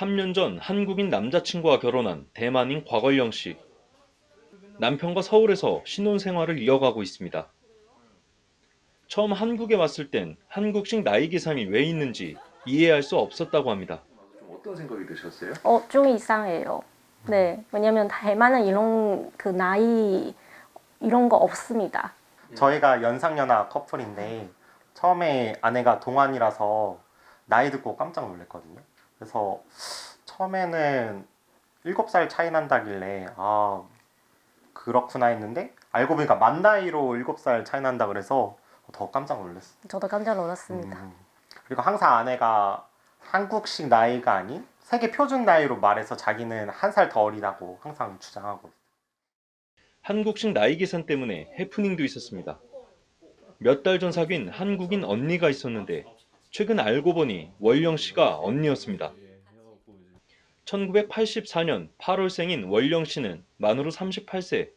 3년 전 한국인 남자친구와 결혼한 대만인 곽월령 씨. 남편과 서울에서 신혼생활을 이어가고 있습니다. 처음 한국에 왔을 땐 한국식 나이 계산이 왜 있는지 이해할 수 없었다고 합니다. 좀 어떤 생각이 드셨어요? 좀 이상해요. 네, 왜냐면 대만은 이런 그 나이 이런 거 없습니다. 저희가 연상연하 커플인데 처음에 아내가 동안이라서 나이 듣고 깜짝 놀랐거든요. 그래서 처음에는 7살 차이 난다길래 아 그렇구나 했는데 알고 보니까 만 나이로 7살 차이 난다 그래서 더 깜짝 놀랐어요. 저도 깜짝 놀랐습니다. 그리고 항상 아내가 한국식 나이가 아닌 세계 표준 나이로 말해서 자기는 한 살 더 어리다고 항상 주장하고 있어요. 한국식 나이 계산 때문에 해프닝도 있었습니다. 몇 달 전 사귄 한국인 언니가 있었는데 최근 알고 보니 월령 씨가 언니였습니다. 1984년 8월생인 월령 씨는 만으로 38세.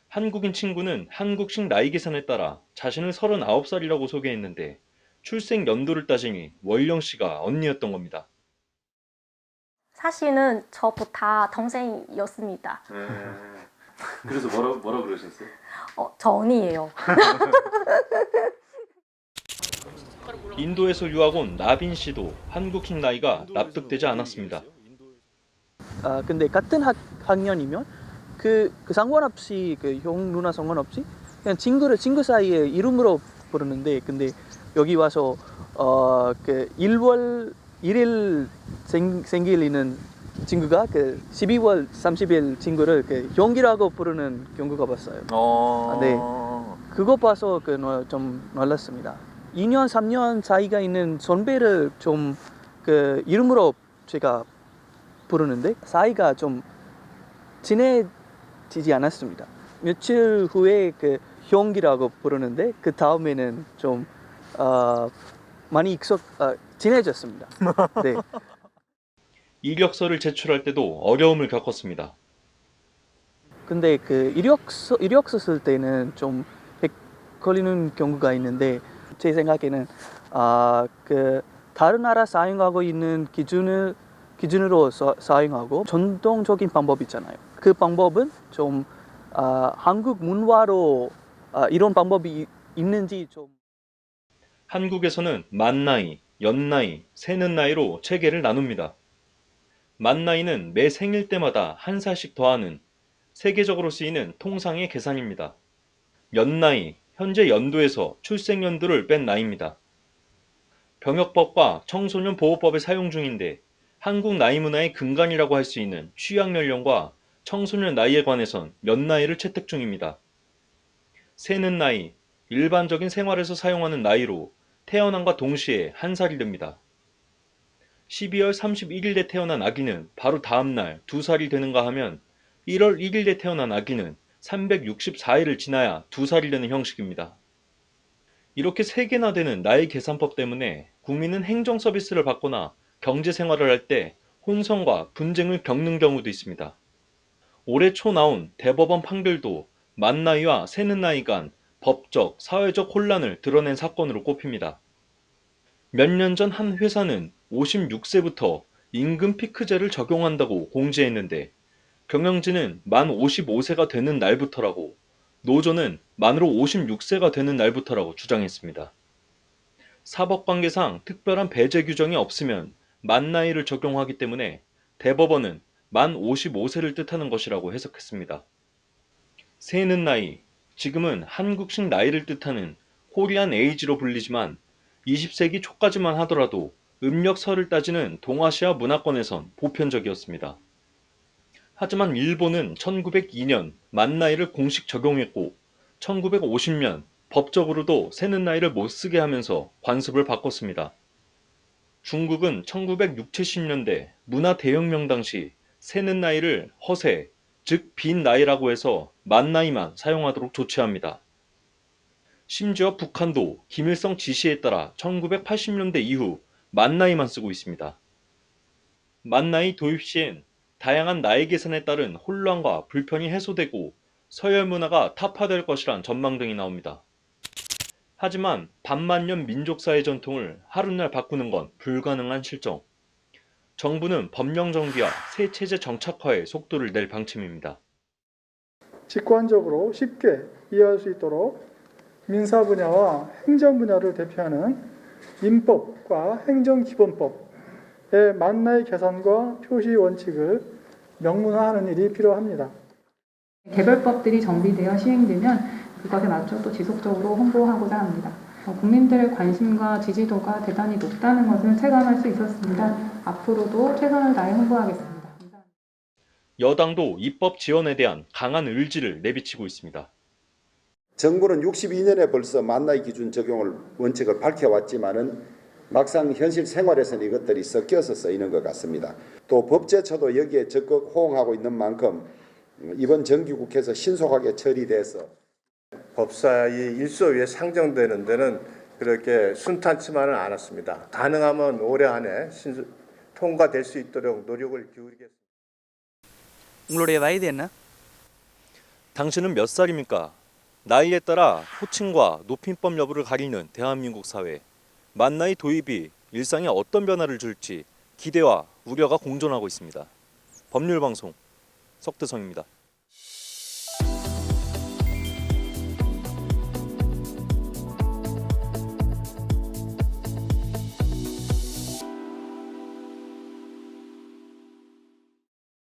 한국인 친구는 한국식 나이 계산에 따라 자신을 39살이라고 소개했는데 출생 연도를 따지니 월령 씨가 언니였던 겁니다. 사실은 저보다 동생이었습니다. 그래서 뭐라 그러셨어요? 저 언니예요. 인도에서 유학 온 나빈 씨도 한국식 나이가 납득되지 않았습니다. 근데 같은 학년이면 그 상관없이 그 형 누나 상관없이 그냥 친구 사이에 이름으로 부르는데 근데 여기 와서 그 1월 1일 생일이는 친구가 그 12월 30일 친구를 그 형이라고 부르는 경우가 봤어요. 네. 그거 봐서 좀 놀랐습니다. 2년 3년 차이가 있는 선배를 좀 그 이름으로 제가 부르는데 사이가 좀 친해지지 않았습니다. 며칠 후에 그 형이라고 부르는데 그 다음에는 좀 많이 친해졌습니다. 네. 이력서를 제출할 때도 어려움을 겪었습니다. 근데 그 이력서 쓸 때는 좀 걸리는 경우가 있는데 제 생각에는 그 다른 나라 사용하고 있는 기준으로 사용하고 전통적인 방법 있잖아요. 그 방법은 좀 한국 문화로 이런 방법이 있는지 좀. 한국에서는 만나이, 연나이, 새는 나이로 체계를 나눕니다. 만나이는 매 생일 때마다 한 살씩 더하는 세계적으로 쓰이는 통상의 계산입니다. 연나이, 현재 연도에서 출생 연도를 뺀 나이입니다. 병역법과 청소년 보호법에 사용 중인데 한국 나이 문화의 근간이라고 할 수 있는 취약 연령과 청소년 나이에 관해선 연나이를 채택 중입니다. 새는 나이, 일반적인 생활에서 사용하는 나이로 태어남과 동시에 한 살이 됩니다. 12월 31일에 태어난 아기는 바로 다음날 2살이 되는가 하면 1월 1일에 태어난 아기는 364일을 지나야 2살이 되는 형식입니다. 이렇게 3개나 되는 나이 계산법 때문에 국민은 행정 서비스를 받거나 경제 생활을 할 때 혼선과 분쟁을 겪는 경우도 있습니다. 올해 초 나온 대법원 판결도 만 나이와 새는 나이 간 법적, 사회적 혼란을 드러낸 사건으로 꼽힙니다. 몇 년 전 한 회사는 56세부터 임금 피크제를 적용한다고 공지했는데 경영진은 만 55세가 되는 날부터라고, 노조는 만으로 56세가 되는 날부터라고 주장했습니다. 사법관계상 특별한 배제 규정이 없으면 만 나이를 적용하기 때문에 대법원은 만 55세를 뜻하는 것이라고 해석했습니다. 새는 나이, 지금은 한국식 나이를 뜻하는 코리안 에이지로 불리지만 20세기 초까지만 하더라도 음력설을 따지는 동아시아 문화권에선 보편적이었습니다. 하지만 일본은 1902년 만 나이를 공식 적용했고 1950년 법적으로도 새는 나이를 못 쓰게 하면서 관습을 바꿨습니다. 중국은 1960, 70년대 문화 대혁명 당시 새는 나이를 허세, 즉 빈 나이라고 해서 만 나이만 사용하도록 조치합니다. 심지어 북한도 김일성 지시에 따라 1980년대 이후 만 나이만 쓰고 있습니다. 만 나이 도입 시엔 다양한 나이 계산에 따른 혼란과 불편이 해소되고 서열 문화가 타파될 것이란 전망 등이 나옵니다. 하지만 반만년 민족사의 전통을 하루날 바꾸는 건 불가능한 실정. 정부는 법령 정비와 새 체제 정착화에 속도를 낼 방침입니다. 직관적으로 쉽게 이해할 수 있도록 민사 분야와 행정 분야를 대표하는 민법과 행정기본법의 만나의 개선과 표시 원칙을 명문화하는 일이 필요합니다. 개별법들이 정비되어 시행되면 그것에 맞춰 또 지속적으로 홍보하고자 합니다. 국민들의 관심과 지지도가 대단히 높다는 것을 체감할 수 있었습니다. 앞으로도 최선을 다해 홍보하겠습니다. 감사합니다. 여당도 입법 지원에 대한 강한 의지를 내비치고 있습니다. 정부는 62년에 벌써 만나이 기준 적용을 원칙을 밝혀왔지만은 막상 현실 생활에서는 이것들이 섞여서 쓰이는 것 같습니다. 또 법제처도 여기에 적극 호응하고 있는 만큼 이번 정기국회에서 신속하게 처리돼서 법사위 일소위에 상정되는 데는 그렇게 순탄치만은 않았습니다. 가능하면 올해 안에 통과될 수 있도록 노력을 기울이겠습니다. உங்களுடைய வயது என்ன? 당신은 몇 살입니까? 나이에 따라 호칭과 높임법 여부를 가리는 대한민국 사회. 만나이 도입이 일상에 어떤 변화를 줄지 기대와 우려가 공존하고 있습니다. 법률방송 석대성입니다.